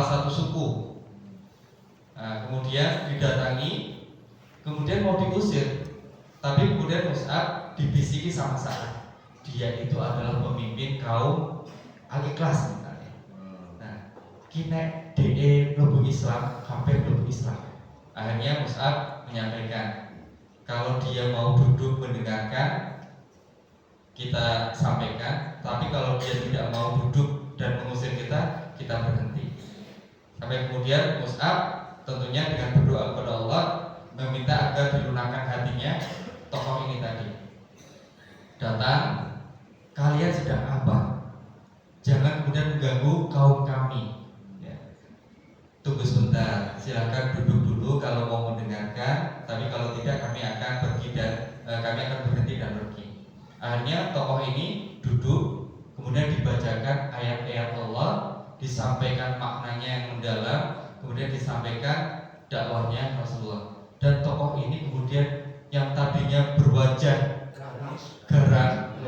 satu suku. Nah, kemudian didatangi, kemudian mau diusir, tapi kemudian Mus'ab dibisiki sama Sa'ad, dia itu adalah pemimpin kaum Al-Ikhlas misalnya. Nah, kini DE mlebu Islam, HP mlebu Islam. Akhirnya Mus'ab menyampaikan, kalau dia mau duduk mendengarkan, kita sampaikan. Tapi kalau dia tidak mau duduk dan mengusir kita berhenti. Sampai kemudian Mus'ab tentunya dengan berdoa kepada Allah meminta agar dilunakkan hatinya tokoh ini tadi. Datang, kalian sedang apa? Jangan kemudian mengganggu kaum kami. Tunggu sebentar, silakan duduk dulu kalau mau mendengarkan. Tapi kalau tidak, kami akan pergi dan kami akan berhenti dan pergi. Akhirnya tokoh ini duduk, kemudian dibacakan ayat-ayat Allah, disampaikan maknanya yang mendalam, kemudian disampaikan dakwahnya Rasulullah. Dan tokoh ini kemudian yang tadinya berwajah garang,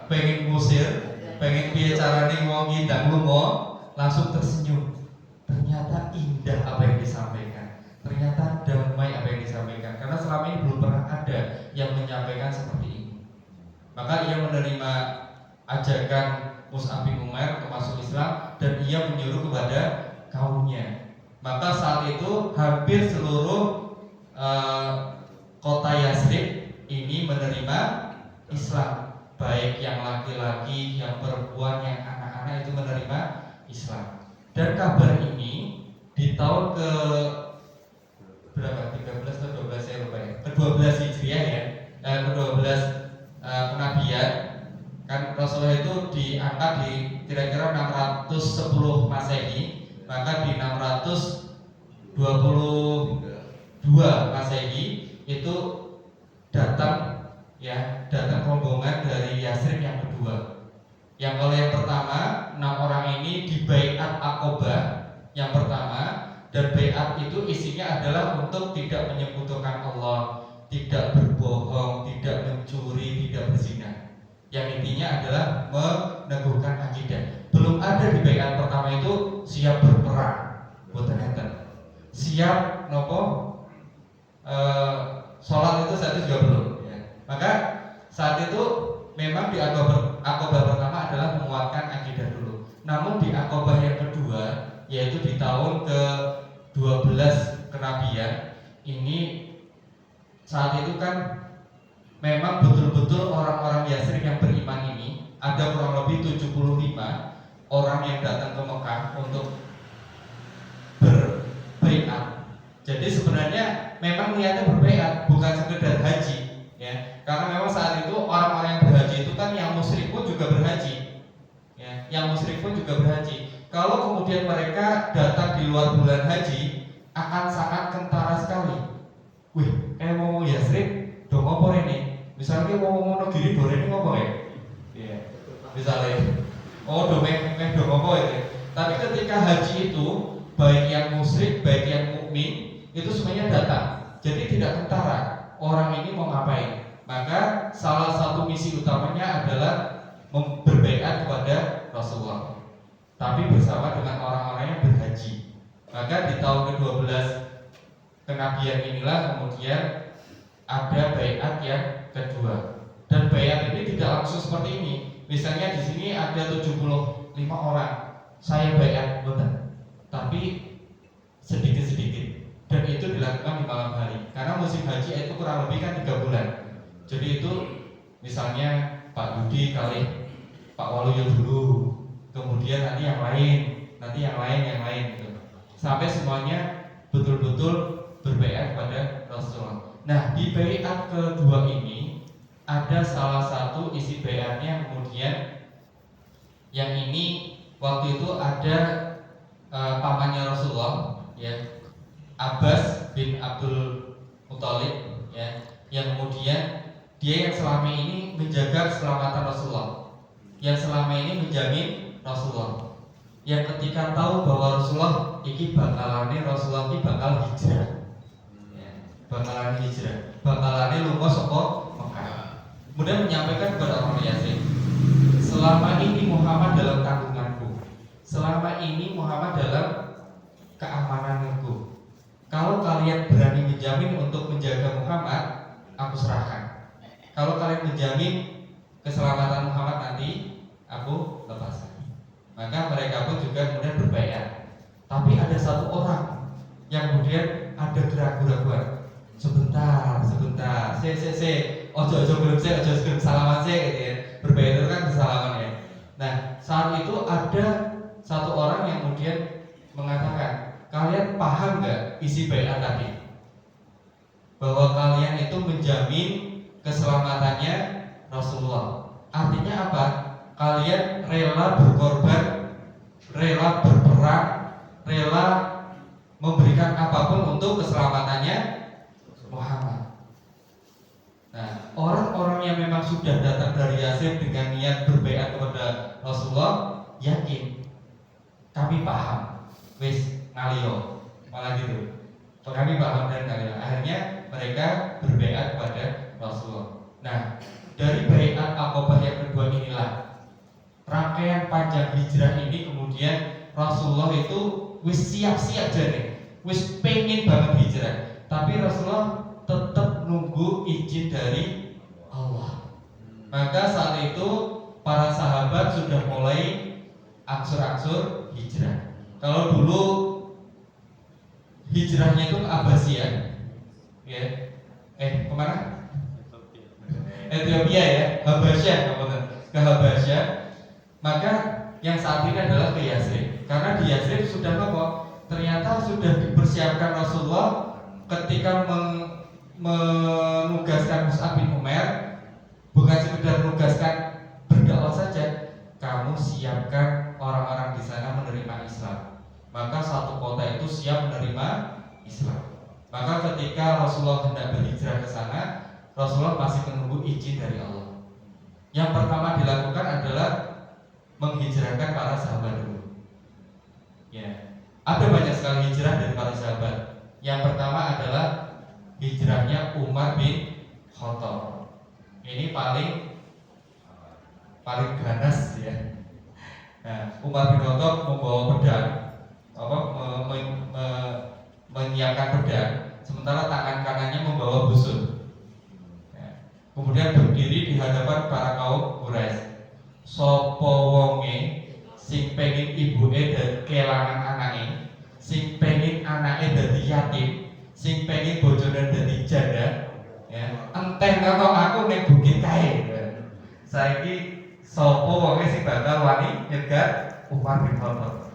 pengen ngusir, pengen piye carane wong ngindang lunga, langsung tersenyum. Ternyata indah apa yang disampaikan, ternyata damai apa yang disampaikan, karena selama ini belum pernah ada yang menyampaikan seperti ini. Maka ia menerima ajakan Mus'ab bin Umair untuk masuk Islam dan ia menyuruh kepada kaumnya. Maka saat itu hampir seluruh kota Yathrib ini menerima Islam, baik yang laki-laki, yang perempuan, yang anak-anak itu menerima Islam. Dan kabar ini di tahun ke berapa? 13 atau 12 saya lupa ya. Ke-12 Hijriah ya. Ke-12 kenabian. Kan Rasulullah itu diangkat di kira-kira 610 Masehi, maka di 622 Masehi itu datang rombongan dari Yathrib yang kedua. Yang kalau yang pertama 6 orang ini di Bai'at Aqobah yang pertama, dan bai'at itu isinya adalah untuk tidak menyekutukan Allah, tidak berbohong, tidak mencuri, tidak berzina. Yang intinya adalah meneguhkan akidah. Belum ada di bai'at pertama itu siap berperang, boten enten. Siap nopo sholat itu saat itu juga belum ya. Maka saat itu memang di Aqobah pertama adalah menguatkan akidah dulu. Namun di Aqobah yang kedua, yaitu di tahun ke-12 kenabian, ini saat itu kan memang betul-betul orang-orang Yathrib yang beriman ini ada kurang lebih 75 orang yang datang ke Mekah untuk berbaiat. Jadi sebenarnya memang niatnya berbaiat, bukan sekedar haji ya. Karena memang saat itu orang-orang yang berhaji itu kan yang musyrik pun juga berhaji ya. Yang musyrik pun juga berhaji. Kalau kemudian mereka datang di luar bulan haji, akan sangat kentara sekali. Wih, kayak mau Yathrib dong ngopo ini. Misalnya mau Wonogiri dore ini ngopo ya? Iya. Misalnya dong ngopo itu. Tapi ketika haji itu baik yang musyrik, baik yang mukmin itu semuanya datang. Jadi tidak kentara. Orang ini mau ngapain? Maka salah satu misi utamanya adalah berbaiat kepada Rasulullah, tapi bersama dengan orang-orang yang berhaji. Maka di tahun ke-12 kenabian inilah kemudian ada baiat yang kedua. Dan baiat ini tidak langsung seperti ini. Misalnya di sini ada 75 orang, saya baiat betul, tapi sedikit-sedikit. Dan itu dilakukan di malam hari. Karena musim haji itu kurang lebih kan 3 bulan. Jadi itu misalnya Pak Yudi kali Pak Waluyo dulu, kemudian nanti yang lain gitu. Sampai semuanya betul-betul berbaiat kepada Rasulullah. Nah, di baiat kedua ini ada salah satu isi baiatnya kemudian yang ini waktu itu ada pamannya Rasulullah ya, Abbas bin Abdul Muthalib ya, yang kemudian dia yang selama ini menjaga keselamatan Rasulullah, yang selama ini menjamin Rasulullah, yang ketika tahu bahwa Rasulullah iki bakalane Rasulullah iki bakal hijrah ya, bakalane lunga saka Mekah, kemudian menyampaikan kepada orang Yathrib, selama ini Muhammad dalam tanggunganku, selama ini Muhammad dalam keamananku. Kalau kalian berani menjamin untuk menjaga Muhammad, aku serahkan. Kalau kalian menjamin keselamatan Muhammad nanti, aku lepaskan. Maka mereka pun juga kemudian berbaiat. Tapi ada satu orang yang kemudian ada keraguan-keraguan. Sebentar, ojo belum salaman gitu ya. Berbaiat itu kan bersalaman ya. Nah, saat itu ada satu orang yang kemudian mengatakan, kalian paham nggak isi baiat tadi? Bahwa kalian itu menjamin keselamatannya Rasulullah. Artinya apa? Kalian rela berkorban, rela berperang, rela memberikan apapun untuk keselamatannya Muhammad. Nah, orang-orang yang memang sudah datang dari Yasrib dengan niat berbaiat kepada Rasulullah, yakin kami paham, wis ngalio, malah gitu. Kami paham dan ngalio. Akhirnya mereka berbaiat kepada Rasulullah. Nah, dari baiat Aqabah yang kedua inilah rangkaian panjang hijrah ini kemudian Rasulullah itu wis siap-siap jadi, wis pengen banget hijrah. Tapi Rasulullah tetap nunggu izin dari Allah. Maka saat itu para sahabat sudah mulai angsur-angsur hijrah. Kalau dulu hijrahnya itu ke Abbasiyah, ya, kemana? Ethiopia ya, Habasyah, ke Habasyah. Maka yang saat ini adalah ke Yasrib. Karena di Yasrib sudah apa? Ternyata sudah dipersiapkan Rasulullah ketika menugaskan Mus'ab bin Umair, bukan sekedar menugaskan berdakwah saja, kamu siapkan orang-orang di sana menerima Islam. Maka satu kota itu siap menerima Islam. Maka ketika Rasulullah hendak berhijrah ke sana, Rasulullah masih menunggu izin dari Allah. Yang pertama dilakukan adalah menghijrahkan para sahabat dulu. Ya, ada banyak sekali hijrah dari para sahabat. Yang pertama adalah hijrahnya Umar bin Khattab. Ini paling ganas ya. Nah, Umar bin Khattab membawa pedang, menyiapkan pedang, sementara tangan kanannya membawa busur. Ya. Kemudian berdiri di hadapan para kaum Quraisy. Sopo wonge sing pengin ibuke dan kelangan anake, sing pengin anake dadi yatim, sing pengin bojone dadi janda, ya, enteng karo aku ning bukit kae. Saiki sapa wonge sing bakal wani nyegat Umar bin Khattab.